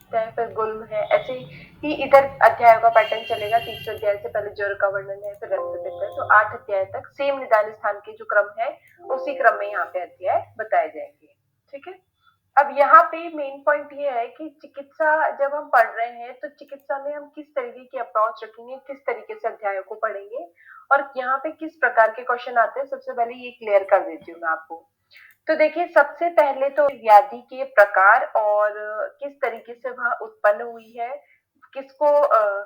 पित्त है, फिर गुल्म है, ऐसे ही इधर अध्यायों का पैटर्न चलेगा। तीसरे अध्याय से पहले ज्वर का वर्णन है, फिर रक्त पित्त है, तो 8 अध्याय तक सेम निदान स्थान के जो क्रम है उसी क्रम में यहाँ पे अध्याय बताए जाएंगे। ठीक है। अब यहाँ पे मेन पॉइंट ये है कि चिकित्सा जब हम पढ़ रहे हैं तो चिकित्सा में हम किस तरीके की अप्रोच रखेंगे, किस तरीके से अध्यायों को पढ़ेंगे और यहाँ पे किस प्रकार के क्वेश्चन आते हैं, सबसे पहले ये क्लियर कर देती हूँ मैं आपको। तो देखिए, सबसे पहले तो व्याधि के प्रकार और किस तरीके से वह उत्पन्न हुई है, किसको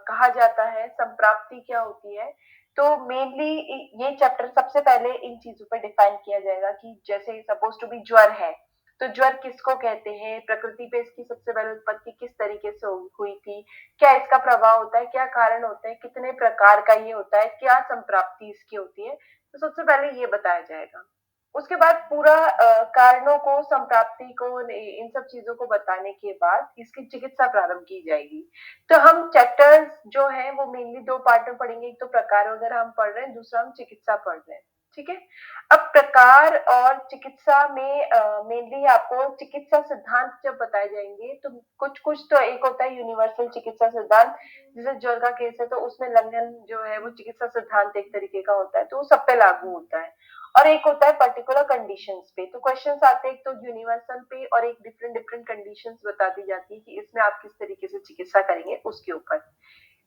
कहा जाता है, संप्राप्ति क्या होती है। तो मेनली ये चैप्टर सबसे पहले इन चीजों पर डिफाइन किया जाएगा कि जैसे सपोज टू बी ज्वर है, तो ज्वर किसको कहते हैं, प्रकृति पे इसकी सबसे पहले उत्पत्ति किस तरीके से हुई थी, क्या इसका प्रभाव होता है, क्या कारण होते हैं, कितने प्रकार का ये होता है, क्या संप्राप्ति इसकी होती है। तो सबसे पहले ये बताया जाएगा। उसके बाद पूरा कारणों को, संप्राप्ति को, इन सब चीजों को बताने के बाद इसकी चिकित्सा प्रारंभ की जाएगी। तो हम चैप्टर्स जो है वो मेनली दो पार्ट में पढ़ेंगे, एक तो प्रकार वगैरह हम पढ़ रहे हैं, दूसरा हम चिकित्सा पढ़ रहे हैं। ठीक है। अब प्रकार और चिकित्सा में मेनली आपको चिकित्सा सिद्धांत जब बताए जाएंगे तो कुछ कुछ तो एक होता है यूनिवर्सल चिकित्सा सिद्धांत, जैसे ज्वर का केस है तो उसमें लंघन जो है वो चिकित्सा सिद्धांत एक तरीके का होता है, तो वो सब पे लागू होता है। और एक होता है पर्टिकुलर कंडीशंस पे, तो क्वेश्चंस आते हैं एक तो यूनिवर्सल पे और एक डिफरेंट डिफरेंट कंडीशंस बता दी जाती है कि इसमें आप किस तरीके से चिकित्सा करेंगे उसके ऊपर।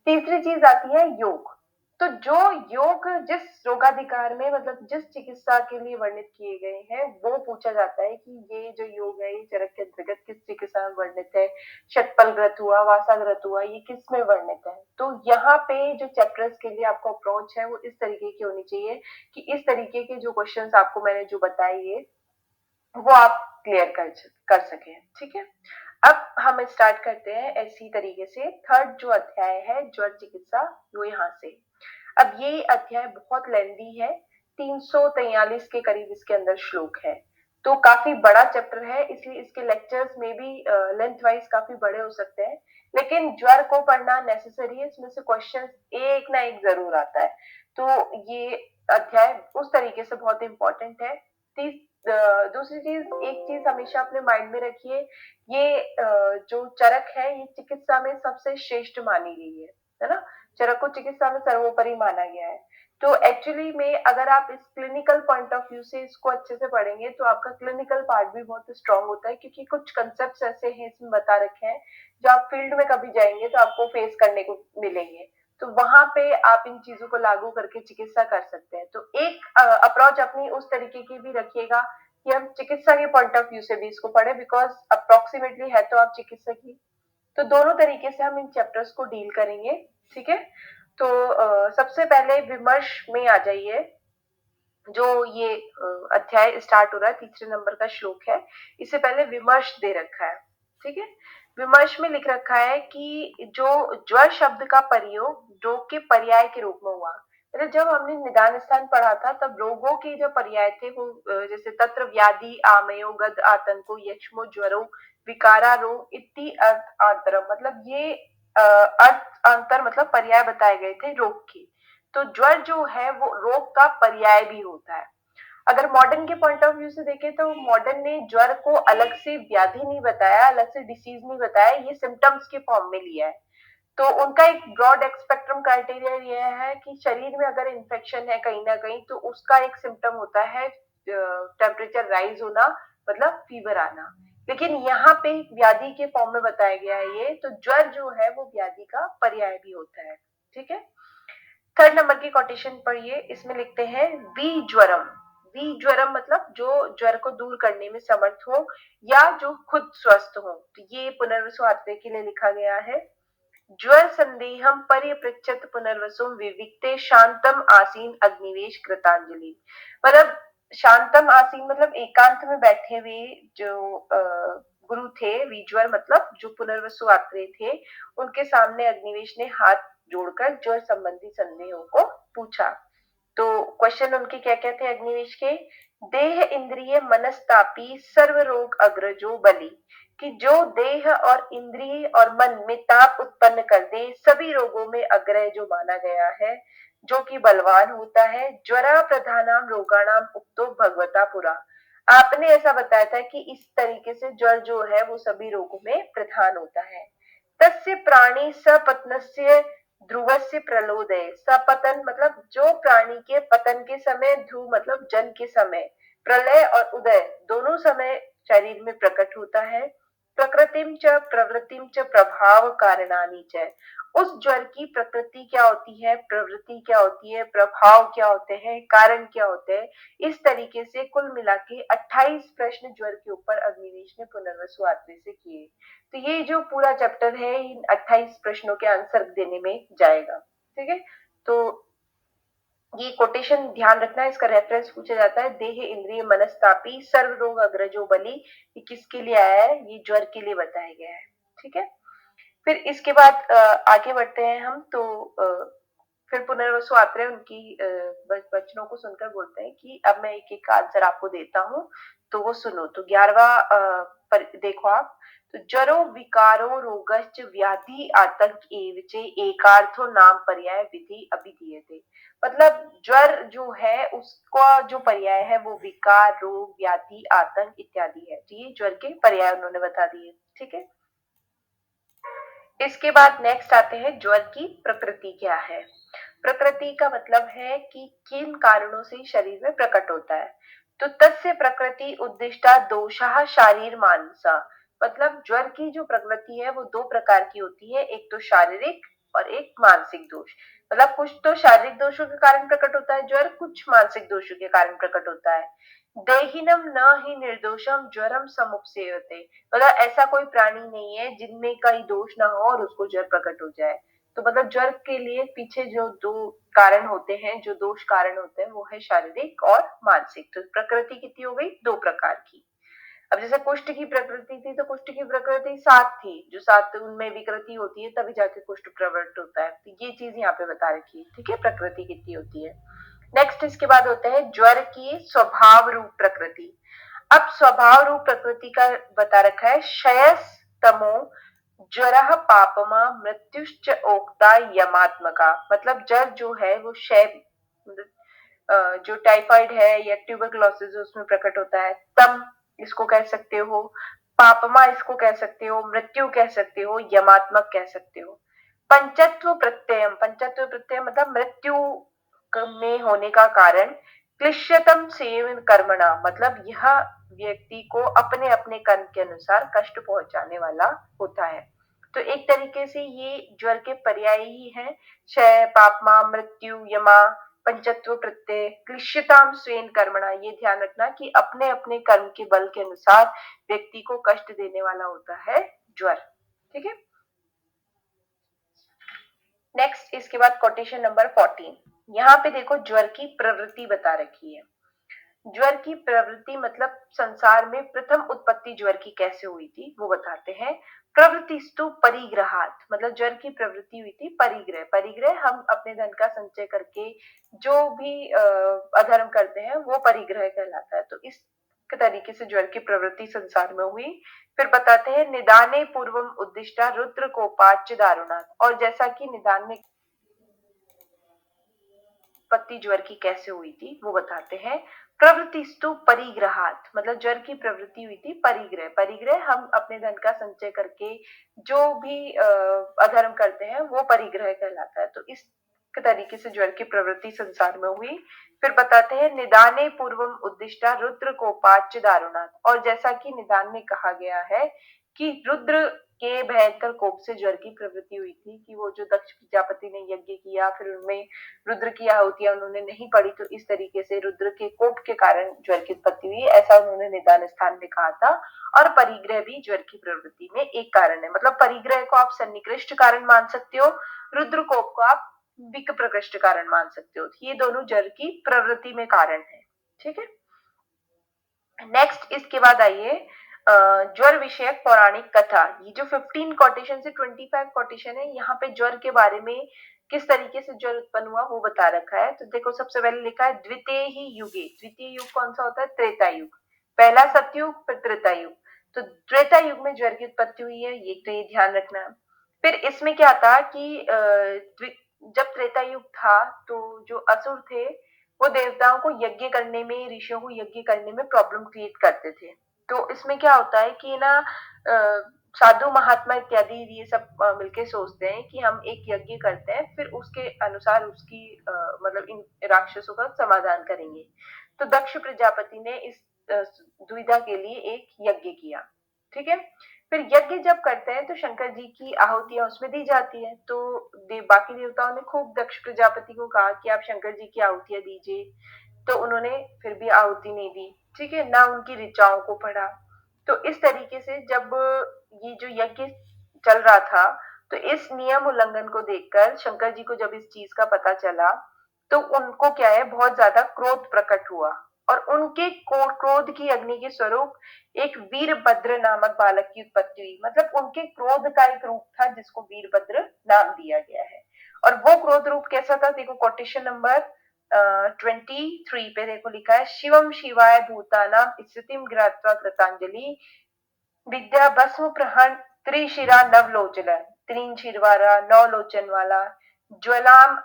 तीसरी चीज आती है योग। तो जो योग जिस रोगाधिकार में, मतलब जिस चिकित्सा के लिए वर्णित किए गए हैं, वो पूछा जाता है कि ये जो योग है ये चरक के अंतर्गत किस चिकित्सा में वर्णित है, षटपल ग्रत हुआ, वासा ग्रत हुआ, ये किस में वर्णित है। तो यहाँ पे जो चैप्टर्स के लिए आपको अप्रोच है वो इस तरीके की होनी चाहिए कि इस तरीके के जो क्वेश्चंस आपको मैंने जो बताए ये वो आप क्लियर कर सके। ठीक है। अब हम स्टार्ट करते हैं ऐसी तरीके से। थर्ड जो अध्याय है ज्वर चिकित्सा, वो यहाँ से। अब ये अध्याय बहुत लेंदी है, 343 के करीब इसके अंदर श्लोक है, तो काफी बड़ा चैप्टर है, इसलिए इसके लेक्चर्स में भी लेंथ वाइज काफी बड़े हो सकते हैं, लेकिन ज्वर को पढ़ना नेसेसरी है, इसमें से क्वेश्चन एक ना एक जरूर आता है। तो ये अध्याय उस तरीके से बहुत इंपॉर्टेंट है। दूसरी चीज, एक चीज हमेशा अपने माइंड में रखिए, ये जो चरक है ये चिकित्सा में सबसे श्रेष्ठ मानी गई है ना। चरक को चिकित्सा में सर्वोपरि माना गया है। तो एक्चुअली में अगर आप इस क्लिनिकल पॉइंट ऑफ व्यू से इसको अच्छे से पढ़ेंगे तो आपका क्लिनिकल पार्ट भी बहुत स्ट्रांग होता है, क्योंकि कुछ कंसेप्ट ऐसे हैं इसमें बता रखे हैं जो आप फील्ड में कभी जाएंगे तो आपको फेस करने को मिलेंगे, तो वहां पे आप इन चीजों को लागू करके चिकित्सा कर सकते हैं। तो एक अप्रोच अपनी उस तरीके की भी रखिएगा कि हम चिकित्सा के पॉइंट ऑफ व्यू से भी इसको पढ़े, बिकॉज अप्रोक्सीमेटली है तो आप चिकित्सक ही। तो दोनों तरीके से हम इन चैप्टर्स को डील करेंगे। ठीक है। तो सबसे पहले विमर्श में आ जाइए। जो ये अध्याय स्टार्ट हो रहा है, तीसरे नंबर का श्लोक है, इससे पहले विमर्श दे रखा है। ठीक है। विमर्श में लिख रखा है कि जो ज्वर शब्द का प्रयोग रोग के पर्याय के रूप में हुआ, मतलब जब हमने निदान स्थान पढ़ा था तब रोगों के जो पर्याय थे वो जैसे तत्र व्याधि आमयो गद आतंको यक्ष्मो ज्वरो विकारा रोग इति अर्थ आंतरम, मतलब ये अर्थ अंतर मतलब पर्याय बताए गए थे रोग के। तो ज्वर जो है वो रोग का पर्याय भी होता है। अगर मॉडर्न के पॉइंट ऑफ व्यू से देखें तो मॉडर्न ने ज्वर को अलग से व्याधि नहीं बताया, अलग से डिसीज नहीं बताया, ये सिम्टम्स के फॉर्म में लिया है। तो उनका एक ब्रॉड एक्सपेक्ट्रम क्राइटेरिया ये है कि शरीर में अगर इन्फेक्शन है कहीं ना कहीं तो उसका एक सिम्टम होता है टेम्परेचर राइज होना, मतलब फीवर आना, लेकिन यहाँ पे व्याधि के फॉर्म में बताया गया है ये, तो ज्वर जो है वो व्याधि का पर्याय भी होता है। ठीक है। थर्ड नंबर की कोटेशन पढ़िए, इसमें लिखते हैं वी ज्वरम। वी ज्वरम मतलब जो ज्वर को दूर करने में समर्थ हो या जो खुद स्वस्थ हो, तो ये पुनर्वसु आत्रे के लिए लिखा गया है। ज्वर संदेहम परिपृच्छत पुनर्वसुम विविक्ते शांतम आसीन अग्निवेश कृतांजलि, मतलब शांतम आसीन मतलब एकांत में बैठे हुए जो गुरु थे, विज्वर मतलब जो पुनर्वसु आत्रे थे, उनके सामने अग्निवेश ने हाथ जोड़कर ज्वर संबंधी संदेहों को पूछा। तो क्वेश्चन उनके क्या क्या थे अग्निवेश के, देह इंद्रिय मनस्तापी सर्व रोग अग्रजो बलि, कि जो देह और इंद्रिय और मन में ताप उत्पन्न कर दे सभी रोगों में अग्रय जो माना गया है, जो कि बलवान होता है। ज्वरा प्रधानाम रोगाणाम उक्तो भगवता पुरा, आपने ऐसा बताया था कि इस तरीके से ज्वर जो है वो सभी रोगों में प्रधान होता है। तस्य प्राणी सपत्नस्य ध्रुवस्य प्रलोदय। सपतन मतलब जो प्राणी के पतन के समय, ध्रुव मतलब जन्म के समय, प्रलय और उदय दोनों समय शरीर में प्रकट होता है। प्रकृतिम च प्रवृत्तिम च प्रभाव कारणानि च। उस ज्वर की प्रकृति क्या होती है, प्रवृत्ति क्या होती है, प्रभाव क्या होते हैं, कारण क्या होते हैं, इस तरीके से कुल मिला के 28 प्रश्न ज्वर के ऊपर अग्निवेश ने पुनर्वसु आत्रे से किए। तो ये जो पूरा चैप्टर है इन 28 प्रश्नों के आंसर देने में जाएगा। ठीक है, तो ये कोटेशन ध्यान रखना, इसका रेफरेंस पूछा जाता है। देह इंद्रिय मनस्तापी सर्व रोग अग्रजो बली, ये किसके लिए आया है, ये ज्वर के लिए बताया गया है। ठीक है, फिर इसके बाद आगे बढ़ते हैं हम। तो फिर पुनर्वसु आत्रेय उनकी वचनों को सुनकर बोलते हैं कि अब मैं एक एक का आंसर आपको देता हूँ, तो वो सुनो। तो 11वां देखो आप, तो जरो विकारो रोगश्च व्याधि आतंक एवचे एकार्थो नाम पर्याय विधि अभिधीयते। मतलब ज्वर जो है उसका जो पर्याय है वो विकार, रोग, व्याधि, आतंक इत्यादि है। तो ये ज्वर के पर्याय उन्होंने बता दिए। ठीक है, इसके बाद नेक्स्ट आते हैं ज्वर की प्रकृति क्या है। प्रकृति का मतलब है कि किन कारणों से शरीर में प्रकट होता है। तो तस्य प्रकृति उद्दिष्टा दोषा शारीर मानसा। मतलब ज्वर की जो प्रकृति है वो दो प्रकार की होती है, एक तो शारीरिक और एक मानसिक दोष। मतलब कुछ तो शारीरिक दोषों के कारण प्रकट होता है ज्वर, कुछ मानसिक दोषों के कारण प्रकट होता है। देहिनम न ही निर्दोषम ज्वरम समुपसेवते। मतलब ऐसा कोई प्राणी नहीं है जिनमें कई दोष ना हो और उसको ज्वर प्रकट हो जाए। तो मतलब ज्वर के लिए पीछे जो दो कारण होते हैं, जो दोष कारण होते हैं, वो है शारीरिक और मानसिक। तो प्रकृति कितनी हो गई, दो प्रकार की। अब जैसे कुष्ठ की प्रकृति थी, तो कुष्ठ की प्रकृति 7 थी, जो 7 उनमें विकृति होती है तभी जाके कुष्ठ प्रवृत्त होता है। तो ये चीज यहाँ पे बता रखी है। ठीक है, प्रकृति कितनी होती है। नेक्स्ट इसके बाद होता है ज्वर की स्वभाव रूप प्रकृति। अब स्वभाव रूप प्रकृति का बता रखा है, क्षयस तमो ज्वर पापमा मृत्युश्च ओक्ता यमात्मका। मतलब जर जो है वो क्षय, जो टाइफाइड है या ट्यूबरकुलोसिस उसमें प्रकट होता है, तम इसको कह सकते हो, पापमा इसको कह सकते हो, मृत्यु कह सकते हो, यमात्मक कह सकते हो। पंचत्व प्रत्यय, पंचत्व प्रत्यय मतलब मृत्यु में होने का कारण। क्लिश्यतम सेवन कर्मणा मतलब यह व्यक्ति को अपने अपने कर्म के अनुसार कष्ट पहुंचाने वाला होता है। तो एक तरीके से ये ज्वर के पर्याय ही है, क्षय, पापमा, मृत्यु, यमा, पंचत्व प्रत्यय, क्लिश्यताम स्वेन कर्मणा। ये ध्यान रखना कि अपने अपने कर्म के बल के अनुसार व्यक्ति को कष्ट देने वाला होता है ज्वर। ठीक है, नेक्स्ट इसके बाद कोटेशन नंबर 14। यहाँ पे देखो ज्वर की प्रवृत्ति बता रखी है। ज्वर की प्रवृत्ति मतलब संसार में प्रथम उत्पत्ति ज्वर की कैसे हुई थी वो बताते हैं। प्रवृत्तिस्तु परिग्रहात, मतलब ज्वर की प्रवृत्ति हुई थी परिग्रह। परिग्रह हम अपने धन का संचय करके जो भी अधर्म करते हैं वो परिग्रह कहलाता है। तो इस तरीके से ज्वर की प्रवृत्ति संसार में हुई। फिर बताते हैं निदाने पूर्वम उद्दिष्टा रुद्र कोपाच्य दारुणात। और जैसा कि निदान में उत्पत्ति ज्वर की कैसे हुई थी वो बताते हैं। प्रवृत्तिस्तु परिग्रहात, मतलब ज्वर की प्रवृत्ति हुई थी परिग्रह। परिग्रह हम अपने धन का संचय करके जो भी अधर्म करते हैं वो परिग्रह कहलाता है। तो इस तरीके से ज्वर की प्रवृत्ति संसार में हुई। फिर बताते हैं निदाने पूर्वम उद्दिष्टा रुद्र कोपाच्य दारुणात। और जैसा कि निदान में कहा गया है कि रुद्र के भयंकर कोप से ज्वर की प्रवृत्ति हुई थी, कि वो जो दक्ष प्रजापति ने यज्ञ किया फिर उनमें रुद्र की आहुतियां उन्होंने नहीं पढ़ी, तो इस तरीके से रुद्र के कोप के कारण ज्वर की उत्पत्ति हुई, ऐसा उन्होंने निदान स्थान में कहा था। और परिग्रह भी ज्वर की प्रवृत्ति में एक कारण है। मतलब परिग्रह को आप सन्निकृष्ट कारण मान सकते हो, रुद्र कोप को आप विक प्रकृष्ट कारण मान सकते हो। ये दोनों ज्वर की प्रवृत्ति में कारण है। ठीक है, नेक्स्ट इसके बाद आइए ज्वर विषयक पौराणिक कथा। ये जो 15 कोटेशन से 25 कोटेशन है, यहाँ पे ज्वर के बारे में किस तरीके से ज्वर उत्पन्न हुआ वो बता रखा है। तो देखो सबसे पहले लिखा है द्वितीय ही युगे। द्वितीय युग कौन सा होता है, त्रेता युग। पहला सतयुग फिर त्रेता युग। तो त्रेता युग में ज्वर की उत्पत्ति हुई है, ये तो ये ध्यान रखना। फिर इसमें क्या था कि जब त्रेता युग था तो जो असुर थे वो देवताओं को यज्ञ करने में, ऋषियों को यज्ञ करने में प्रॉब्लम क्रिएट करते थे। तो इसमें क्या होता है कि ना साधु महात्मा इत्यादि ये सब मिलके सोचते हैं कि हम एक यज्ञ करते हैं, फिर उसके अनुसार उसकी मतलब इन राक्षसों का समाधान करेंगे। तो दक्ष प्रजापति ने इस दुविधा के लिए एक यज्ञ किया। ठीक है। फिर यज्ञ जब करते हैं तो शंकर जी की आहुतियां उसमें दी जाती है। तो बाकी देवताओं ने खूब दक्ष प्रजापति को कहा कि आप शंकर जी की आहुतियां दीजिए, तो उन्होंने फिर भी आहुति नहीं दी। ठीक है, ना उनकी ऋचाओं को पढ़ा। तो इस तरीके से जब ये जो यज्ञ चल रहा था, तो इस नियम उल्लंघन को देखकर शंकर जी को जब इस चीज का पता चला, तो उनको क्या है, बहुत ज्यादा क्रोध प्रकट हुआ। और उनके क्रोध की अग्नि के स्वरूप एक वीरभद्र नामक बालक की उत्पत्ति हुई। मतलब उनके क्रोध का एक रूप था जिसको वीरभद्र नाम दिया गया है। और वो क्रोध रूप कैसा था, देखो कोटेशन नंबर 23 पे देखो लिखा है, शिवम शिवाय भूतानाम स्थितिम गिरात्वा कृतांजलि विद्या भस्म प्रहण त्रिशिरा नवलोचन, तीन शिर वाला, नौ लोचन वाला, ज्वलाम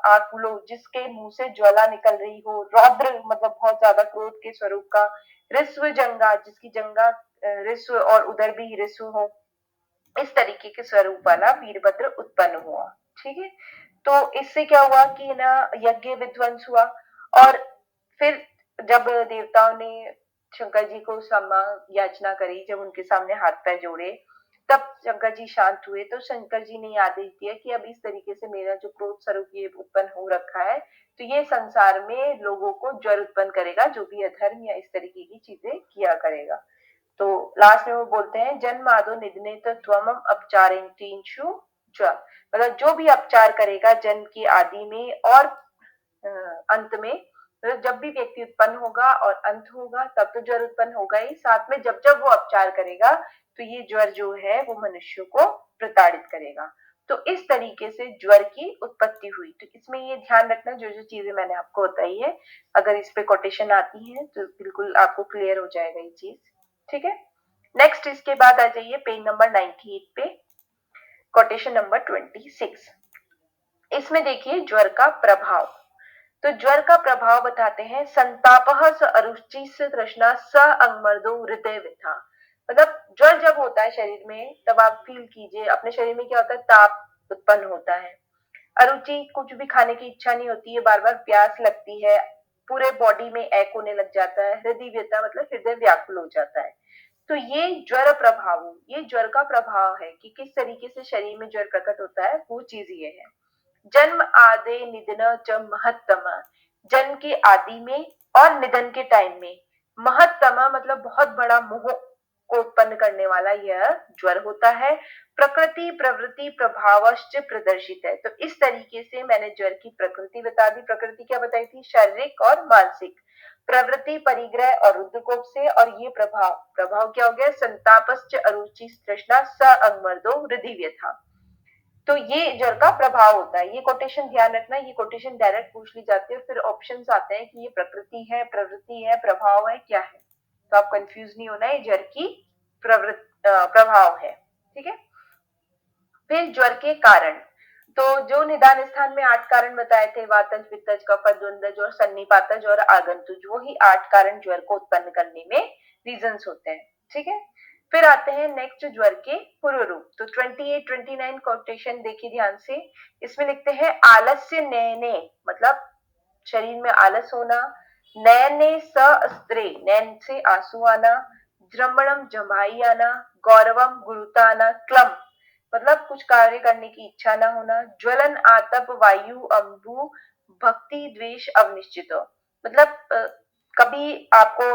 आकुलो जिसके मुंह से ज्वाला निकल रही हो, रौद्र मतलब बहुत ज्यादा क्रोध के स्वरूप का, ऋस्व जंगा जिसकी जंगा ऋस्व और उधर भी ऋस्व हो, इस तरीके के स्वरूप वाला वीरभद्र उत्पन्न हुआ। ठीक है। तो इससे क्या हुआ कि ना यज्ञ विध्वंस हुआ। और फिर जब देवताओं ने शंकर जी को क्षमा याचना करी, जब उनके सामने हाथ पैर जोड़े, तब शंकर जी शांत हुए। तो शंकर जी ने आदेश दिया कि अब इस तरीके से मेरा जो क्रोध स्वरूप ये उत्पन्न हो रखा है, तो ये संसार में लोगों को ज्वर उत्पन्न करेगा, जो भी अधर्म या इस तरीके की चीजें किया करेगा। तो लास्ट में वो बोलते हैं, जन्म आदो निधने तो त्वम अपचारेंतींशु ज्वर, मतलब जो भी अपचार करेगा जन्म की आदि में और अंत में, मतलब जब भी व्यक्ति उत्पन्न होगा और अंत होगा तब तो ज्वर उत्पन्न होगा ही, साथ में जब जब वो अपचार करेगा तो ये ज्वर जो है वो मनुष्य को प्रताड़ित करेगा। तो इस तरीके से ज्वर की उत्पत्ति हुई। तो इसमें ये ध्यान रखना, जो जो चीजें मैंने आपको बताई है, अगर इस पे कोटेशन आती है तो बिल्कुल आपको क्लियर हो जाएगा ये चीज। ठीक है। नेक्स्ट इसके बाद आ जाइए पेज नंबर 98 पे, कोटेशन नंबर 26। इसमें देखिए ज्वर का प्रभाव। तो ज्वर का प्रभाव बताते हैं, संतापः स अरुचि स तृष्णा स अंगमर्दो हृदय व्यथा। मतलब ज्वर जब होता है शरीर में, तब आप फील कीजिए अपने शरीर में क्या होता है, ताप उत्पन्न होता है, अरुचि, कुछ भी खाने की इच्छा नहीं होती है, बार बार प्यास लगती है, पूरे बॉडी में एक होने लग जाता है, हृदय व्यथा मतलब हृदय व्याकुल हो जाता है। तो ये ज्वर प्रभाव, ये ज्वर का प्रभाव है कि किस तरीके से शरीर में ज्वर प्रकट होता है, वो चीज ये है। जन्म आदे निधन च महत्तम, जन्म के आदि में और निधन के टाइम में, महत्तम मतलब बहुत बड़ा मोह को उत्पन्न करने वाला यह ज्वर होता है। प्रकृति प्रवृत्ति प्रभावश्च प्रदर्शित है। तो इस तरीके से मैंने ज्वर की प्रकृति बता दी। प्रकृति क्या बताई थी, शारीरिक और मानसिक। प्रवृत्ति परिग्रह और रुद्रकोप से, और ये प्रभाव, प्रभाव क्या हो गया, संतापश्च अरुचि तृष्णा स अंगमर्दो हृदय व्यथा। तो ये ज्वर का प्रभाव होता है। ये कोटेशन ध्यान रखना, ये कोटेशन डायरेक्ट पूछ ली जाती है, फिर ऑप्शंस आते हैं कि ये प्रकृति है, प्रवृत्ति है, प्रभाव है, क्या है। तो आप कंफ्यूज नहीं होना, ये ज्वर की प्रभाव है। ठीक है। फिर ज्वर के कारण, तो जो निदान स्थान में 8 कारण बताए थे, वातज, पित्तज, कफज, द्वंद्वज और सन्निपातज और आगंतुज, वो ही 8 कारण ज्वर को उत्पन्न करने में रीजंस होते हैं। ठीक है। फिर आते हैं नेक्स्ट ज्वर के पूर्व रूप। तो 28 29 कोटेशन देखिए ध्यान से। इसमें लिखते हैं, आलस्य नयने मतलब शरीर में आलस होना, नयने अस्त्रे नैन से आंसू आना, जृंभणम जमाई आना, गौरवम गुरुता आना, क्लम मतलब कुछ कार्य करने की इच्छा ना होना, ज्वलन आतप वायु अंबु भक्ति द्वेष अवनिश्चित, मतलब कभी आपको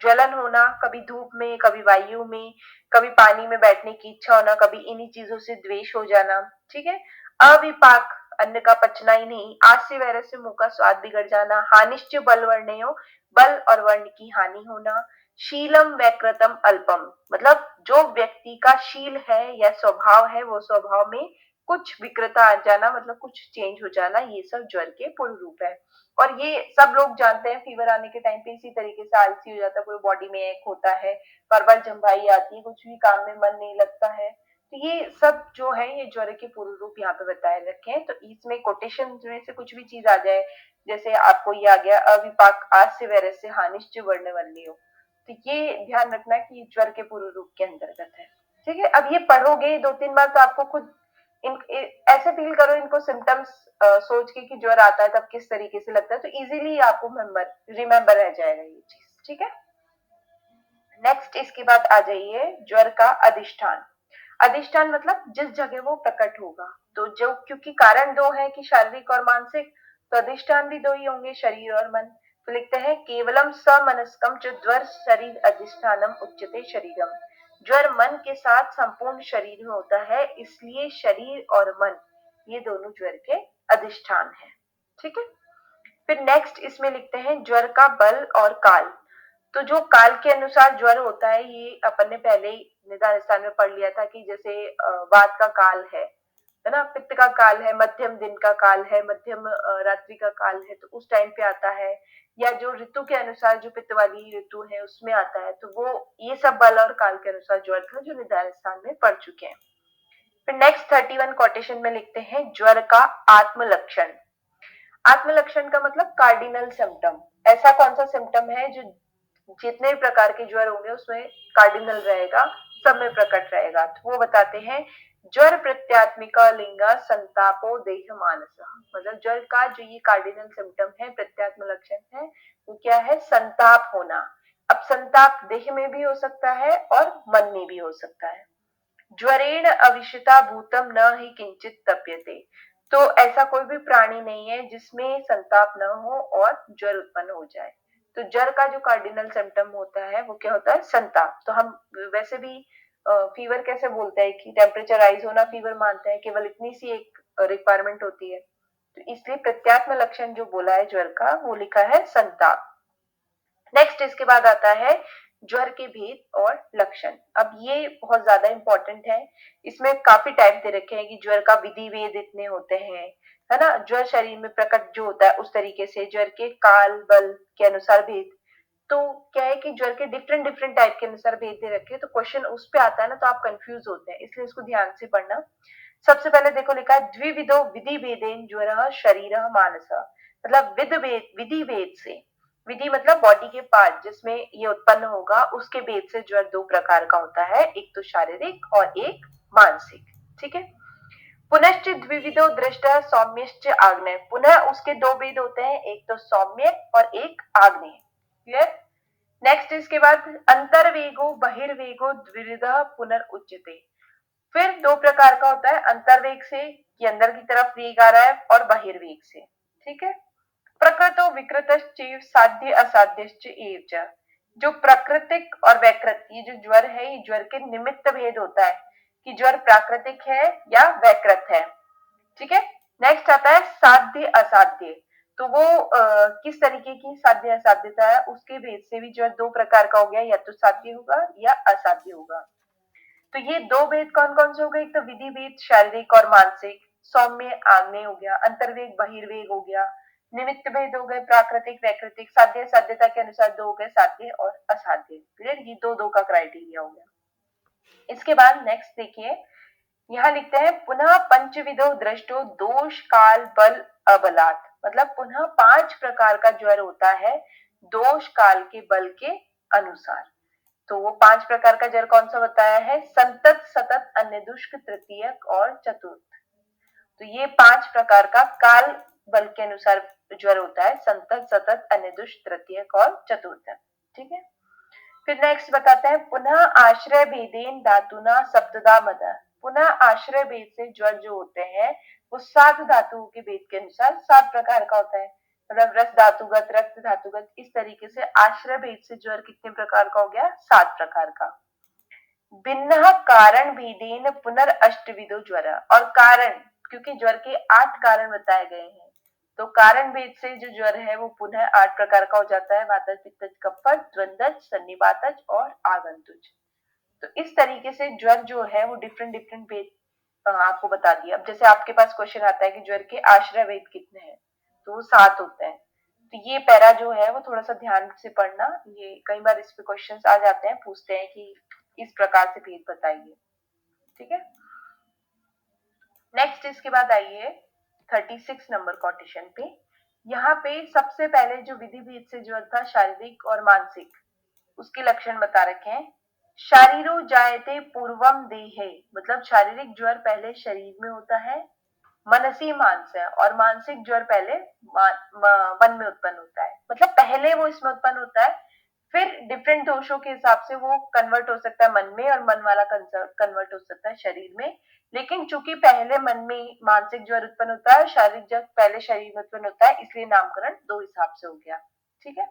ज्वलन होना, कभी धूप में, कभी वायु में, कभी पानी में बैठने की इच्छा होना, कभी इन्हीं चीजों से द्वेष हो जाना। ठीक है। अविपाक, अन्न का पचना ही नहीं, आस्य वैरस से मुंह का स्वाद बिगड़ जाना, हानिश्च बल वर्णयो, बल और वर्ण की हानि होना, शीलम वैकृतम अल्पम मतलब जो व्यक्ति का शील है या स्वभाव है, वो स्वभाव में कुछ विकृता आ जाना, मतलब कुछ चेंज हो जाना, ये सब ज्वर के पूर्ण रूप है। और ये सब लोग जानते हैं, फीवर आने के टाइम पे इसी तरीके से आलसी हो जाता है, पूरी बॉडी में एक होता है, बार बार जम्भाई आती है, कुछ भी काम में मन नहीं लगता है। तो ये सब जो है, ये ज्वर के पूर्व रूप यहाँ पे बताए रखे हैं। तो इसमें कोटेशन में से कुछ भी चीज आ जाए, जैसे आपको ये आ गया, अविपाक आस्य वैरस से हानिश्च वर्ण वल्लियो, तो ये ध्यान रखना कि ज्वर के पूर्व रूप के अंतर्गत है। ठीक है, अब ये पढ़ोगे 2-3 बार तो आपको खुद ऐसे फील करो इनको सिम्टम्स सोच के कि ज्वर आता है तब किस तरीके से लगता है, तो इजीली आपको रिमेम्बर रह जाएगा ये चीज। ठीक है, नेक्स्ट इसके बाद आ जाइए ज्वर का अधिष्ठान। अधिष्ठान मतलब जिस जगह वो प्रकट होगा। तो जो क्योंकि कारण दो है कि शारीरिक और मानसिक, तो अधिष्ठान भी दो ही होंगे, शरीर और मन। तो लिखते हैं केवलम समनस्कम जो ज्वर शरीर अधिष्ठानम उच्यते शरीरम। ज्वर मन के साथ संपूर्ण शरीर में होता है, इसलिए शरीर और मन ये दोनों ज्वर के अधिष्ठान है। ठीक है, फिर नेक्स्ट इसमें लिखते हैं ज्वर का बल और काल। तो जो काल के अनुसार ज्वर होता है ये अपन ने पहले ही निदान स्थान में पढ़ लिया था कि जैसे वात का काल है ना, पित्त का काल है, मध्यम दिन का काल है, मध्यम रात्रि का काल है, तो उस टाइम पे आता है। या जो ऋतु के अनुसार जो पित्त वाली ऋतु है उसमें आता है, तो वो ये सब बल और काल के अनुसार ज्वर था जो निदान स्थान में पढ़ चुके हैं। फिर नेक्स्ट 31 कोटेशन में लिखते हैं ज्वर का आत्मलक्षण। आत्मलक्षण का मतलब कार्डिनल सिम्टम। ऐसा कौन सा सिम्टम है जो जितने प्रकार के ज्वर होंगे उसमें कार्डिनल रहेगा, सब में प्रकट रहेगा। तो वो बताते हैं ज्वर प्रत्यात्मिका लिंगा संतापो देह मानस। मतलब ज्वर का जो ये कार्डिनल सिम्टम है, प्रत्यात्म लक्षण है, वो क्या है? संताप होना। अब संताप देह में भी हो सकता है और मन में भी हो सकता है। ज्वरेण अविष्यता भूतम न ही किंचित तप्यते। तो ऐसा कोई भी प्राणी नहीं है जिसमें संताप न हो और ज्वर उत्पन्न हो जाए। तो ज्वर का जो कार्डिनल सिम्टम होता है वो क्या होता है? संताप। तो हम वैसे भी फीवर कैसे बोलते हैं कि टेम्परेचर राइज होना फीवर मानते हैं, केवल इतनी सी एक रिक्वायरमेंट होती है। तो इसलिए प्रत्यात्म लक्षण जो बोला है ज्वर का वो लिखा है संताप। नेक्स्ट इसके बाद आता है ज्वर के भेद और लक्षण। अब ये बहुत ज्यादा इंपॉर्टेंट है, इसमें काफी टाइप दे रखे हैं कि ज्वर का विधि भेद इतने होते हैं, है ना। ज्वर शरीर में प्रकट जो होता है उस तरीके से, ज्वर के काल बल के अनुसार भेद। तो क्या है कि ज्वर के डिफरेंट डिफरेंट टाइप के अनुसार भेद दे रखे हैं, तो क्वेश्चन उस पे आता है ना तो आप कंफ्यूज होते हैं, इसलिए इसको ध्यान से पढ़ना। सबसे पहले देखो लिखा है द्विविधो विधि भेदेन ज्वर शरीर मानस। मतलब विधि भेद से, विधि मतलब बॉडी के पार्ट जिसमें ये उत्पन्न होगा उसके भेद से ज्वर दो प्रकार का होता है, एक तो शारीरिक और एक मानसिक। ठीक है, पुनश्च द्विविधो दृष्ट सौम्यश्च आग्नेय। पुनः उसके दो भेद होते हैं, एक तो सौम्य और एक आग्नेय। क्लियर। नेक्स्ट इसके बाद अंतर्वेगो बहिर्वेगो द्विविधः पुनर्उच्यते। फिर दो प्रकार का होता है, अंतर्वेग से कि अंदर की तरफ वेग आ रहा है, और बहिर्वेग से। ठीक है, प्रकृतो विकृतश्चैव साध्य असाध्यश्च एव च। जो प्राकृतिक और वैकृत, ये जो ज्वर है ये ज्वर के निमित्त भेद होता है कि ज्वर प्राकृतिक है या वैकृत है। ठीक है, नेक्स्ट आता है साध्य असाध्य। तो वो किस तरीके की साध्य असाध्यता है उसके भेद से भी ज्वर दो प्रकार का हो गया, या तो साध्य होगा या असाध्य होगा। तो ये दो भेद कौन कौन से हो गए? एक तो विधि भेद शारीरिक और मानसिक, सौम्य आग्नेय हो गया, अंतर्वेग बहिर्वेग हो गया, निमित्त भेद हो गए प्राकृतिक वैकृतिक, साध्य साध्यता के अनुसार दो हो गए साध्य और असाध्य। क्लियर, ये दो दो का क्राइटेरिया हो गया। इसके बाद नेक्स्ट देखिए, यहाँ लिखते हैं पुनः पंचविधो दृष्टो दोष काल बल अबलात्। मतलब पुनः 5 प्रकार का ज्वर होता है दोष काल के बल के अनुसार। तो वो 5 प्रकार का ज्वर कौन सा बताया है? संतत सतत अन्यदुष्क तृतीयक और चतुर्थ। तो ये 5 प्रकार का काल बल के अनुसार ज्वर होता है, संतत सतत अन्यदुष्क तृतीयक और चतुर्थ। ठीक है, फिर नेक्स्ट बताते हैं पुनः आश्रय भेदेन धातुना सप्तदा मद। पुनः आश्रय भेद से ज्वर जो होते हैं वो 7 धातुओं के भेद के अनुसार 7 प्रकार का होता है। मतलब रस धातुगत, रक्त धातुगत, इस तरीके से आश्रय भेद से ज्वर कितने प्रकार का हो गया? 7 प्रकार का। भिन्न कारण भेदेन पुनर्अष्टविधो ज्वर। और कारण, क्योंकि ज्वर के 8 कारण बताए गए हैं, तो कारण भेद से जो ज्वर है वो पुनः 8 प्रकार का हो जाता है, वातज पित्तज कफज द्वंद्वज सन्निपातज और आगंतुज। तो इस तरीके से ज्वर जो है वो डिफरेंट डिफरेंट भेद आपको बता दिया। अब जैसे आपके पास क्वेश्चन आता है कि ज्वर के आश्रय भेद कितने हैं, तो वो 7 होते हैं। तो ये पैरा जो है वो थोड़ा सा ध्यान से पढ़ना, ये कई बार इस पे क्वेश्चंस आ जाते हैं, पूछते हैं कि इस प्रकार से भेद बताइए। ठीक है, नेक्स्ट इसके बाद आइए 36 नंबर क्वेश्चन पे। यहाँ पे सबसे पहले जो विधि भेद से ज्वर था शारीरिक और मानसिक, उसके लक्षण बता रखे हैं। शारीरो जायते पूर्वम देहे, मतलब शारीरिक ज्वर पहले शरीर में होता है, मनसी मानस है, और मानसिक ज्वर पहले मन में उत्पन्न होता है, मतलब पहले वो इसमें उत्पन्न होता है, फिर डिफरेंट दोषों के हिसाब से वो कन्वर्ट हो सकता है मन में, और मन वाला कन्वर्ट हो सकता है शरीर में। लेकिन चूंकि पहले मन में मानसिक ज्वर उत्पन्न होता है, शारीरिक ज्वर पहले शरीर में उत्पन्न होता है, इसलिए नामकरण दो हिसाब से हो गया। ठीक है,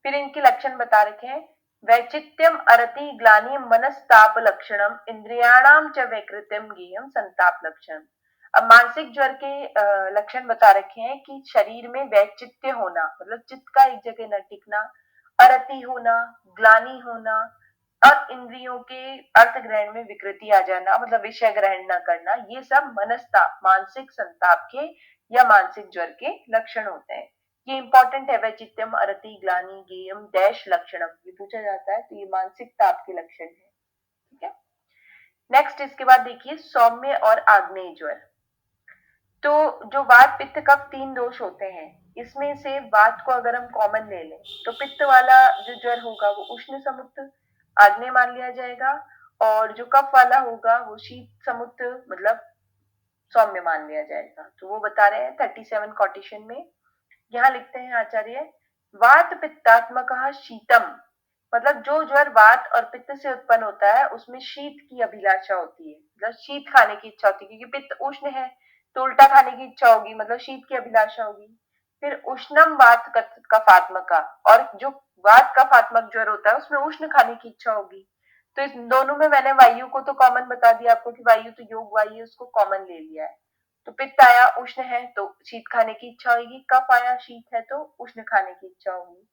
फिर इनके लक्षण बता रखे हैं। वैचित्यम अरति ग्लानि मनस्ताप लक्षणम इंद्रियाणाम च वैकृत्यम गेयम संताप लक्षण। अब मानसिक ज्वर के लक्षण बता रखे हैं कि शरीर में वैचित्य होना, मतलब चित्त का एक जगह न टिकना, अरति होना, ग्लानि होना, और इंद्रियों के अर्थ ग्रहण में विकृति आ जाना, मतलब विषय ग्रहण न करना, ये सब मनस्ताप, मानसिक संताप के या मानसिक ज्वर के लक्षण होते हैं। ये इंपॉर्टेंट है, वैचित्यम अरति ग्लानि गेयम डैश लक्षणम, ये पूछा जाता है, तो ये मानसिक ताप के लक्षण है। ठीक है, नेक्स्ट इसके बाद देखिए सौम्य और आग्नेय ज्वर। तो जो वात पित्त कफ तीन दोष होते हैं, इसमें से वात को अगर हम कॉमन ले लें तो पित्त वाला जो ज्वर होगा वो उष्ण समुद्र आग्नेय मान लिया जाएगा, और जो कफ वाला होगा वो शीत समुद्र मतलब सौम्य मान लिया जाएगा। तो वो बता रहे हैं 37 कोटेशन में, यहाँ लिखते हैं आचार्य, वात पित्तात्मक शीतम, मतलब जो ज्वर वात और पित्त से उत्पन्न होता है उसमें शीत की अभिलाषा होती है, मतलब शीत खाने की इच्छा होती है, क्योंकि पित्त उष्ण है तो उल्टा खाने की इच्छा होगी, मतलब शीत की अभिलाषा होगी। फिर उष्णम वात कफात्मक, और जो वात कफात्मक ज्वर होता है उसमें उष्ण खाने की इच्छा होगी। तो इस दोनों में मैंने वायु को तो कॉमन बता दिया आपको कि वायु तो योग वायु, उसको कॉमन ले लिया है। तो पित्त आया उष्ण है तो शीत खाने की इच्छा होगी, कफ आया शीत है तो उष्ण खाने की इच्छा होगी।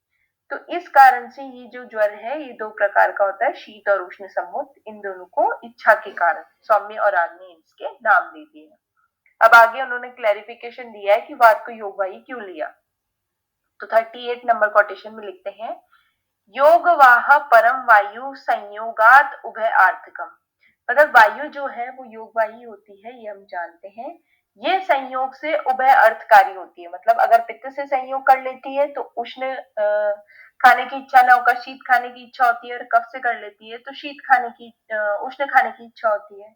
तो इस कारण से ये जो ज्वर है ये दो प्रकार का होता है, शीत और उष्ण सम्मुत, इन दोनों को इच्छा के कारण सौम्य और आग्नेय इसके नाम दे दिए। अब आगे उन्होंने क्लैरिफिकेशन दिया है कि वात को योग वायु क्यों लिया। तो 38 नंबर कोटेशन में लिखते हैं, योग वाह परम वायु संयोगात उभय आर्थकम, मतलब वायु जो है वो योग वायु होती है, ये हम जानते हैं, ये संयोग से उभय अर्थकारी होती है, मतलब अगर पित्त से संयोग कर लेती है तो उष्ण खाने की इच्छा ना होकर शीत खाने की इच्छा होती है, और कफ से कर लेती है तो शीत खाने की उष्ण खाने की इच्छा होती है।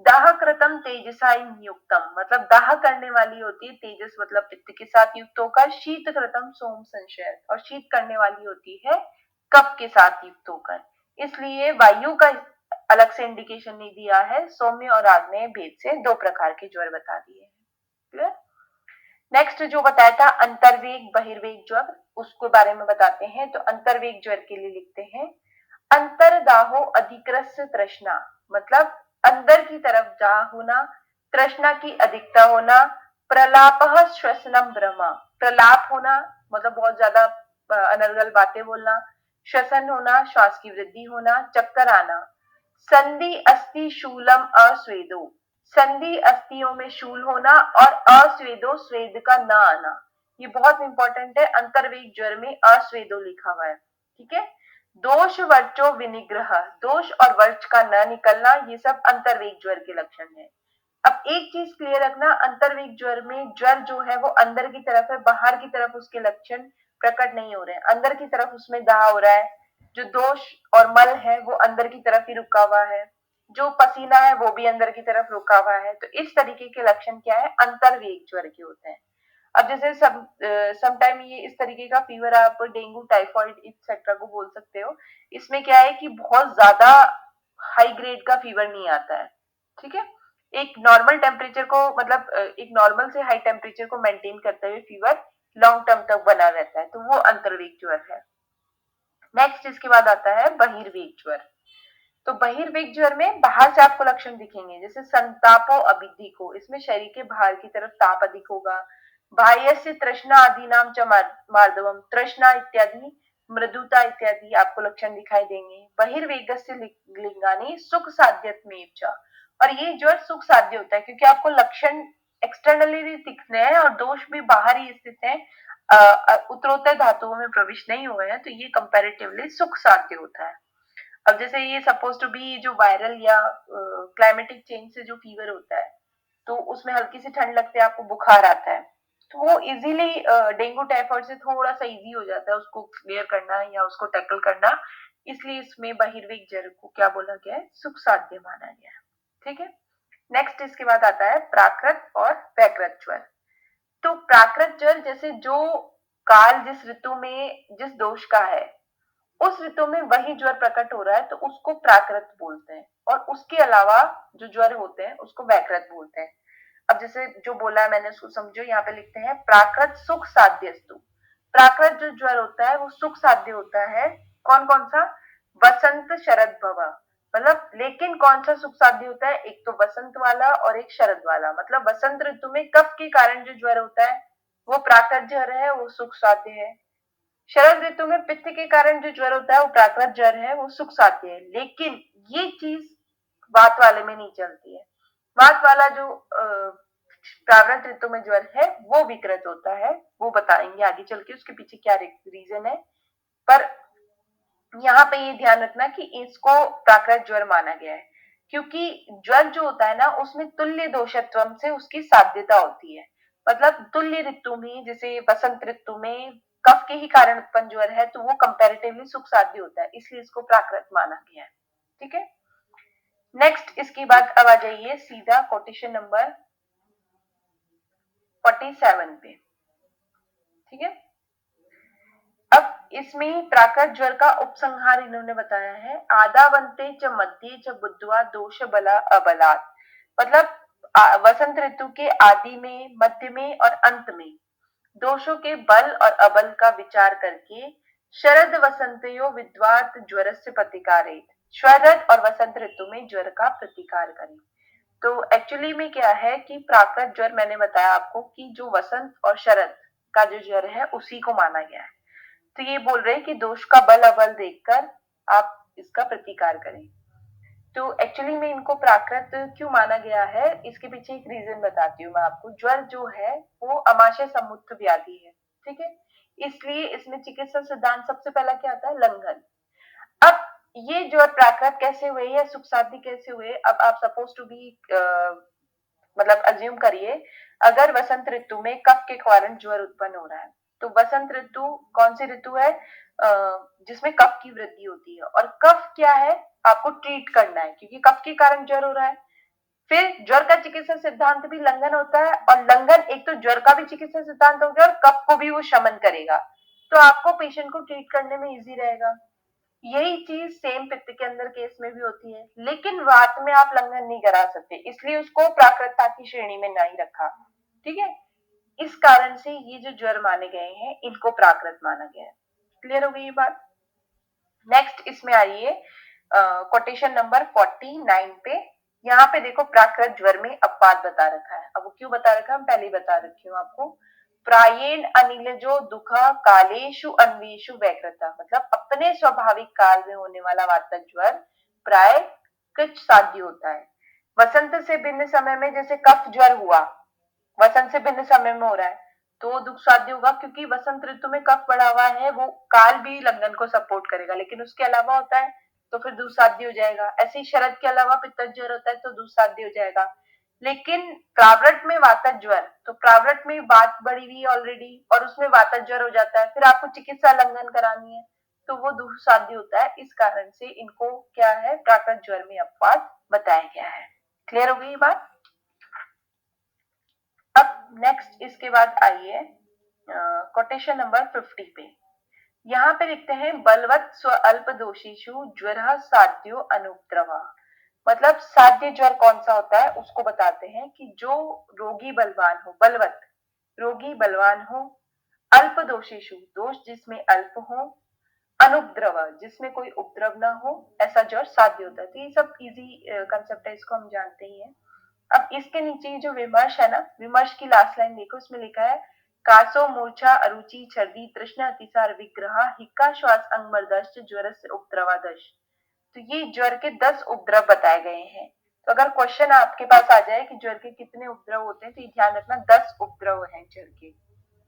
दाह कृतम तेजसा युक्तम, मतलब दाह करने वाली होती है तेजस, मतलब पित्त के साथ युक्त होकर, शीत कृतम सोम संशय, और शीत करने वाली होती है कफ के साथ युक्त होकर। इसलिए वायु का अलग से इंडिकेशन नहीं दिया है, सौम्य और आग्नेय भेद से दो प्रकार के ज्वर बता दिए हैं। क्लियर। नेक्स्ट जो बताया था अंतर्वेग बहिर्वेग ज्वर, उसके बारे में बताते हैं। तो अंतर्वेग ज्वर के लिए लिखते हैं, अंतरदाहो अधिकृत तृष्णा, मतलब अंदर की तरफ दाह होना, तृष्णा की अधिकता होना, प्रलाप श्वसनम भ्रमा, प्रलाप होना मतलब बहुत ज्यादा अनर्गल बातें बोलना, श्वसन होना श्वास की वृद्धि होना, चक्कर आना, संधि अस्थि शूलम अस्वेदो, संधि अस्थियों में शूल होना, और अस्वेदो स्वेद का न आना। ये बहुत इंपॉर्टेंट है, अंतर्वेग ज्वर में अस्वेदो लिखा हुआ है। ठीक है, दोष वर्चो विनिग्रह, दोष और वर्च का न निकलना, ये सब अंतर्वेग ज्वर के लक्षण है। अब एक चीज क्लियर रखना, अंतर्वेग ज्वर में ज्वर जो है वो अंदर की तरफ है, बाहर की तरफ उसके लक्षण प्रकट नहीं हो रहे हैं, अंदर की तरफ उसमें दाह हो रहा है, जो दोष और मल है वो अंदर की तरफ ही रुका हुआ है, जो पसीना है वो भी अंदर की तरफ रुका हुआ है। तो इस तरीके के लक्षण क्या है, अंतर्वेग ज्वर के होते हैं। अब जैसे समटाइम ये इस तरीके का फीवर आप डेंगू टाइफाइड एक्सेट्रा को बोल सकते हो, इसमें क्या है कि बहुत ज्यादा हाई ग्रेड का फीवर नहीं आता है। ठीक है, एक नॉर्मल टेम्परेचर को, मतलब एक नॉर्मल से हाई टेम्परेचर को मेंटेन करते हुए फीवर लॉन्ग टर्म तक बना रहता है, तो वो अंतर्वेग ज्वर है। नेक्स्ट इसके बाद आता है बहिर्वेग ज्वर। तो बहिर्वेग ज्वर में बाहर से आपको लक्षण दिखेंगे, जैसे संतापो अभिधिको, इसमें शरीर के बाहर की तरफ ताप अधिक होगा, बाह्य से तृष्णा आदि नाम च मार्दवम, तृष्णा इत्यादि, मृदुता इत्यादि आपको लक्षण दिखाई देंगे। बहिर्वेग से लिंगानी सुख साध्यत्मेव च, और ये ज्वर सुख साध्य होता है क्योंकि आपको लक्षण एक्सटर्नली दिखने हैं और दोष भी बाहर ही स्थित है, उत्तरोत्तर धातुओं में प्रविष्ट नहीं हुए हैं, तो ये कंपैरेटिवली सुख साध्य होता है। अब जैसे ये सपोज टू बी जो वायरल या क्लाइमेटिक चेंज से जो फीवर होता है, तो उसमें हल्की सी ठंड लगती है, आपको बुखार आता है, तो वो इजीली डेंगू टाइफाइड से थोड़ा सा इजी हो जाता है उसको क्लियर करना या उसको टैकल करना, इसलिए इसमें बहिर्वेग ज्वर को क्या बोला गया है, सुख साध्य माना गया है। ठीक है, नेक्स्ट इसके बाद आता है प्राकृत और वैकृत ज्वर। तो प्राकृत ज्वर जैसे जो काल जिस ऋतु में जिस दोष का है उस ऋतु में वही ज्वर प्रकट हो रहा है तो उसको प्राकृत बोलते हैं, और उसके अलावा जो ज्वर होते हैं उसको वैकृत बोलते हैं। अब जैसे जो बोला है मैंने उसको समझो, यहाँ पे लिखते हैं प्राकृत सुख साध्यस्तु। प्राकृत जो ज्वर होता है वो सुख साध्य होता है। कौन कौन सा, बसंत शरद भवा, मतलब लेकिन कौन सा सुख साध्य होता है, एक तो बसंत वाला और एक शरद वाला। मतलब बसंत ऋतु में कफ के कारण जो ज्वर होता है वो प्राकृत ज्वर है, वो सुख साध्य है। शरद ऋतु में पित्त के कारण जो ज्वर होता है वो प्राकृत ज्वर है, वो सुख साध्य है। लेकिन ये चीज वात वाले में नहीं चलती है। वात वाला जो प्राकृत ऋतु में ज्वर है वो विकृत होता है, वो बताएंगे आगे चल के उसके पीछे क्या रीजन है। पर यहाँ पे ये ध्यान रखना कि इसको प्राकृत ज्वर माना गया है क्योंकि ज्वर जो होता है ना उसमें तुल्य दोषत्व से उसकी साध्यता होती है। मतलब तुल्य ऋतु में, जैसे बसंत ऋतु में कफ के ही कारण उत्पन्न ज्वर है तो वो कंपैरेटिवली सुख साध्य होता है, इसलिए इसको प्राकृत माना गया है। ठीक है, नेक्स्ट इसके बाद अब आ जाइए सीधा कोटेशन नंबर 47 पे। ठीक है, अब इसमें प्राकृत ज्वर का उपसंहार इन्होंने बताया है, आदावंते च मध्य च बुद्धवा दोष बला अबलात्। मतलब वसंत ऋतु के आदि में, मध्य में और अंत में दोषों के बल और अबल का विचार करके शरद वसंतयो विद्वात ज्वरस्य प्रतिकारेत, शरद और वसंत ऋतु में ज्वर का प्रतिकार करें। तो एक्चुअली में क्या है कि प्राकृत ज्वर मैंने बताया आपको कि जो वसंत और शरद का जो ज्वर है उसी को माना गया है। तो ये बोल रहे हैं कि दोष का बल अबल देखकर आप इसका प्रतिकार करें। तो एक्चुअली में इनको प्राकृत क्यों माना गया है इसके पीछे एक रीजन बताती हूँ मैं आपको। ज्वर जो है वो अमाशय सम्मुक्त व्याधि है, ठीक है, इसलिए इसमें चिकित्सा सिद्धांत सबसे पहला क्या आता है, लंघन। अब ये ज्वर प्राकृत कैसे हुए या सुख साध्य कैसे हुए, अब आप सपोज टू बी मतलब अज्यूम करिए अगर वसंत ऋतु में कफ के कारण ज्वर उत्पन्न हो रहा है तो वसंत ऋतु कौन सी ऋतु है जिसमें कफ की वृद्धि होती है, और कफ क्या है आपको ट्रीट करना है क्योंकि कफ के कारण ज्वर हो रहा है। फिर ज्वर का चिकित्सा सिद्धांत भी लंघन होता है, और लंघन एक तो ज्वर का भी चिकित्सा सिद्धांत हो गया और कफ को भी वो शमन करेगा, तो आपको पेशेंट को ट्रीट करने में इजी रहेगा। यही चीज सेम पित्त के अंदर केस में भी होती है, लेकिन वात में आप लंघन नहीं करा सकते, इसलिए उसको प्राकृतता की श्रेणी में नहीं रखा। ठीक है, इस कारण से ये जो ज्वर माने गए हैं इनको प्राकृत माना गया है। क्लियर हो गई ये बात। नेक्स्ट इसमें आइए कोटेशन नंबर 49 पे। यहाँ पे देखो प्राकृत ज्वर में अपवाद बता रखा है। अब वो क्यों बता रखा है हम पहले ही बता रखी हूँ आपको। प्रायेण अनिलजो दुख कालेशु अन्वेषु वैकृता, मतलब अपने स्वाभाविक काल में होने वाला वातक ज्वर प्राय कुछ साध्य होता है। वसंत से भिन्न समय में जैसे कफ ज्वर हुआ, वसंत से भिन्न समय में हो रहा है तो दुख साध्य होगा क्योंकि वसंत ऋतु में कफ बढ़ा हुआ है, वो काल भी लंघन को सपोर्ट करेगा, लेकिन उसके अलावा होता है तो फिर दुस्साध्य हो जाएगा। ऐसे ही शरद के अलावा पित्त ज्वर होता है तो दुस्साध्य हो जाएगा। लेकिन प्रावृत में वातज ज्वर, तो प्रावृत में वात बढ़ी हुई ऑलरेडी और उसमें वातज ज्वर हो जाता है, फिर आपको चिकित्सा लंघन करानी है तो वो दुस्साध्य होता है। इस कारण से इनको क्या है प्राकृत ज्वर में अपवाद बताया गया है। क्लियर हो गई ये बात। अब नेक्स्ट इसके बाद आइए कोटेशन नंबर 50 पे। यहाँ पे लिखते हैं बलवत स्व अल्प दोषीषु ज्वर साध्यो अनुपद्रवा। मतलब साध्य ज्वर कौन सा होता है उसको बताते हैं कि जो रोगी बलवान हो, बलवत रोगी बलवान हो, अल्प दोषीषु दोष जिसमें अल्प हो, अनुपद्रव जिसमें कोई उपद्रव ना हो, ऐसा ज्वर साध्य होता है। तो ये सब इजी कंसेप्ट है, इसको हम जानते ही हैं। अब इसके नीचे जो विमर्श है ना, विमर्श की लास्ट लाइन देखो, इसमें लिखा है कासो मूर्छा अरुचि छर्दी तृष्णा अतिसार विग्रह हिक्का श्वास अंगमर्दश्च ज्वर से उपद्रवादश। तो ये ज्वर के 10 उपद्रव बताए गए हैं। तो अगर क्वेश्चन आपके पास आ जाए कि ज्वर के कितने उपद्रव होते हैं तो ये ध्यान रखना 10 उपद्रव हैं ज्वर के।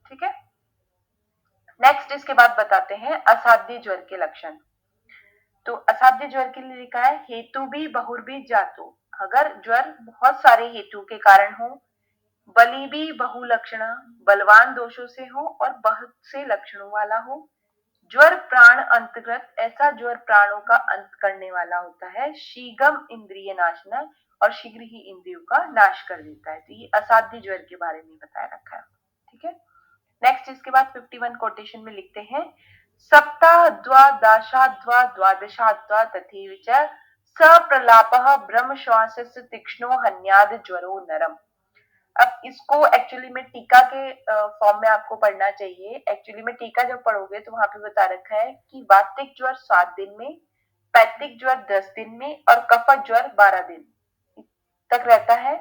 ठीक है, नेक्स्ट इसके बाद बताते हैं असाध्य ज्वर के लक्षण। तो असाध्य ज्वर के लिए लिखा है हेतु भी बहुर्भी जातु, अगर ज्वर बहुत सारे हेतु के कारण हो, बली भी बहुलक्षण बलवान दोषों से हो और बहुत से लक्षणों वाला हो, ज्वर प्राण अंतर्गत ऐसा ज्वर प्राणों का अंत करने वाला होता है, शीघ्र इंद्रिय नाशना और शीघ्र ही इंद्रियों का नाश कर देता है। तो ये असाध्य ज्वर के बारे में बताया रखा है। ठीक है, नेक्स्ट इसके बाद 51 कोटेशन में लिखते हैं, सप्ताह द्वादशाद्वा द्वादशाद्वा तथैव च सप्रलापः ब्रह्म श्वासस्य तीक्ष्णो हन्याद ज्वरो नरम। अब इसको एक्चुअली में टीका के फॉर्म में आपको पढ़ना चाहिए। एक्चुअली में टीका जब पढ़ोगे तो वहां पे बता रखा है कि वातिक ज्वर 7 दिन में, पैतिक ज्वर 10 दिन में और कफत ज्वर 12 दिन तक रहता है।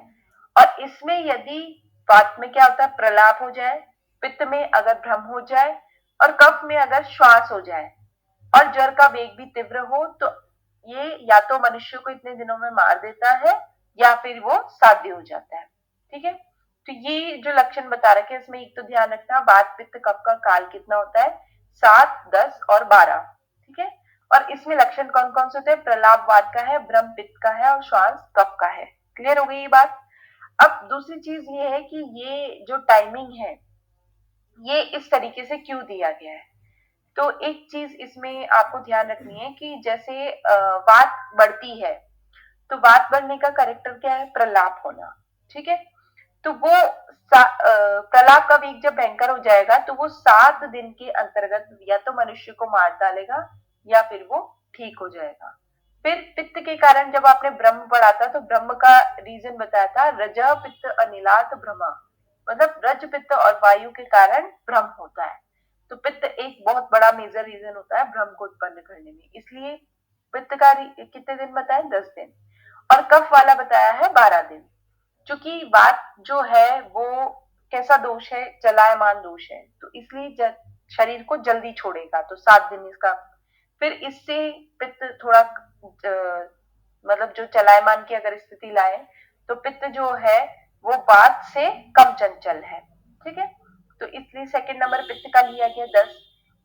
और इसमें यदि वात में क्या होता है, प्रलाप हो जाए, पित्त में अगर भ्रम हो जाए और कफ में अगर श्वास हो जाए और ज्वर का वेग भी तीव्र हो तो ये या तो मनुष्य को इतने दिनों में मार देता है या फिर वो साध्य हो जाता है। ठीक है, तो ये जो लक्षण बता रखे हैं इसमें एक तो ध्यान रखना, वात पित्त कफ का काल कितना होता है, 7, 10 और 12। ठीक है, और इसमें लक्षण कौन कौन से होते हैं, प्रलाप वात का है, भ्रम पित्त का है और श्वास कफ का है। क्लियर हो गई ये बात। अब दूसरी चीज ये है कि ये जो टाइमिंग है ये इस तरीके से क्यों दिया गया है। तो एक चीज इसमें आपको ध्यान रखनी है कि जैसे वात बढ़ती है तो वात बढ़ने का कैरेक्टर क्या है, प्रलाप होना। ठीक है, तो वो प्रलाप का वेग जब भयंकर हो जाएगा तो वो 7 दिन के अंतर्गत या तो मनुष्य को मार डालेगा या फिर वो ठीक हो जाएगा। फिर पित्त के कारण जब आपने ब्रह्म पढ़ा था तो ब्रह्म का रीजन बताया था, रज पित्त अनिलात भ्रमा, मतलब रज पित्त और वायु के कारण भ्रम होता है। तो पित्त एक बहुत बड़ा मेजर रीजन होता है भ्रम को उत्पन्न करने में, इसलिए पित्त का कितने दिन बताया, 10 दिन। और कफ वाला बताया है 12 दिन। क्योंकि बात जो है वो कैसा दोष है, चलायमान दोष है, तो इसलिए शरीर को जल्दी छोड़ेगा, तो 7 दिन इसका। फिर इससे पित्त थोड़ा मतलब जो चलायमान की अगर स्थिति लाए तो पित्त जो है वो वात से कम चंचल है। ठीक है, तो इसलिए सेकंड नंबर पित्त का लिया गया 10।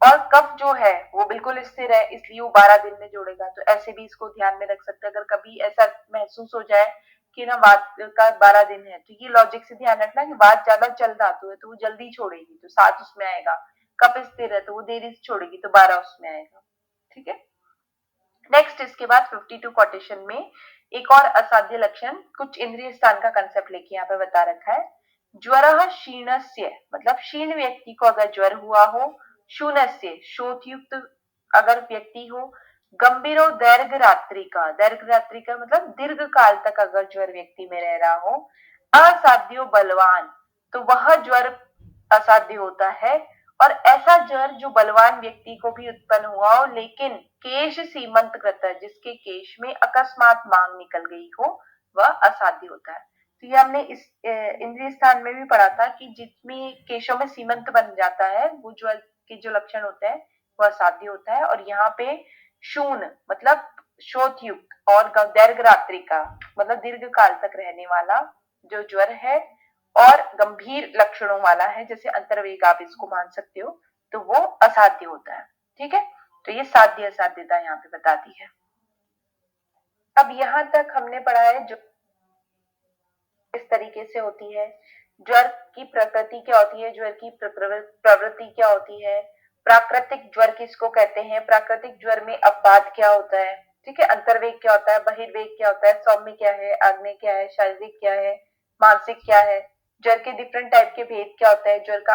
और कफ जो है वो बिल्कुल स्थिर है इसलिए वो 12 दिन में जोड़ेगा। तो ऐसे भी इसको ध्यान में रख सकते हैं, अगर कभी ऐसा महसूस हो जाए कि ना वात का 12 दिन है तो ये लॉजिक से ध्यान रखना कि वात ज्यादा चल धातु है तो वो जल्दी छोड़ेगी तो 7 उसमें आएगा, कफ स्थिर है तो वो देरी से छोड़ेगी तो 12 उसमें आएगा। ठीक है, नेक्स्ट इसके बाद 52 कोटेशन में एक और असाध्य लक्षण, कुछ इंद्रिय स्थान का कंसेप्ट लेके यहाँ पे बता रखा है, ज्वर क्षीणस्य, मतलब क्षीण व्यक्ति को अगर ज्वर हुआ हो, शून्यस्य शोथ युक्त अगर व्यक्ति हो, गंभीरो दीर्घ रात्रि का, दीर्घ रात्रि का मतलब दीर्घ काल तक अगर ज्वर व्यक्ति में रह रहा हो, असाध्यो बलवान, तो वह ज्वर असाध्य होता है। और ऐसा ज्वर जो बलवान व्यक्ति को भी उत्पन्न हुआ हो लेकिन केश सीमंत कृत, जिसके केश में अकस्मात मांग निकल गई हो, वह असाध्य होता है। तो ये हमने इस इंद्रिय स्थान में भी पढ़ा था कि जिसमें केशों में सीमंत बन जाता है वो ज्वर के जो लक्षण होते हैं वह असाध्य होता है। और यहाँ पे शून मतलब शोथ युक्त और दीर्घ रात्रि का मतलब दीर्घ काल तक रहने वाला जो ज्वर है और गंभीर लक्षणों वाला है, जैसे अंतर्वेग आप इसको मान सकते हो, तो वो असाध्य होता है। ठीक है, तो ये साध्य असाध्यता यहाँ पे बता दी है। अब यहाँ तक हमने पढ़ा है जो इस तरीके से होती है, ज्वर की प्रकृति क्या होती है, ज्वर की प्रवृत्ति क्या होती है, प्राकृतिक ज्वर किसको कहते हैं, प्राकृतिक ज्वर में अपवाद क्या होता है, ठीक है, अंतर्वेग क्या होता है, बहिर्वेग क्या होता है, सौम्य क्या है, आग्नेय क्या है, शारीरिक क्या है, मानसिक क्या है, ज्वर के डिफरेंट टाइप के भेद क्या होता है, ज्वर का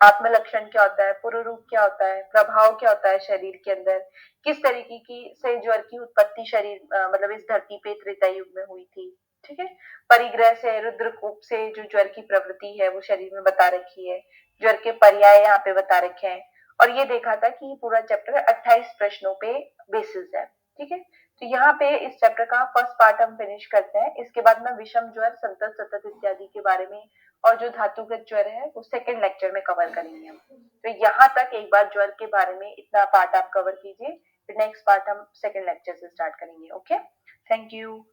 आत्म लक्षण क्या होता है, पूर्व रूप क्या होता है, प्रभाव क्या होता है शरीर के अंदर, किस तरीके की से ज्वर की उत्पत्ति शरीर मतलब इस धरती पे त्रेता युग में हुई थी। ठीक है, परिग्रह से रुद्रकूप से जो ज्वर की प्रवृत्ति है वो शरीर में बता रखी है, ज्वर के पर्याय यहाँ पे बता रखे हैं। और ये देखा था कि पूरा चैप्टर 28 प्रश्नों पे बेसिस है। ठीक है, तो यहाँ पे इस चैप्टर का फर्स्ट पार्ट हम फिनिश करते हैं, इसके बाद में विषम ज्वर, संतत सतत इत्यादि के बारे में और जो धातुगत ज्वर है वो सेकेंड लेक्चर में कवर करेंगे हम। तो यहाँ तक एक बार ज्वर के बारे में इतना पार्ट आप कवर कीजिए, फिर नेक्स्ट पार्ट हम सेकेंड लेक्चर से स्टार्ट करेंगे। Okay, thank you.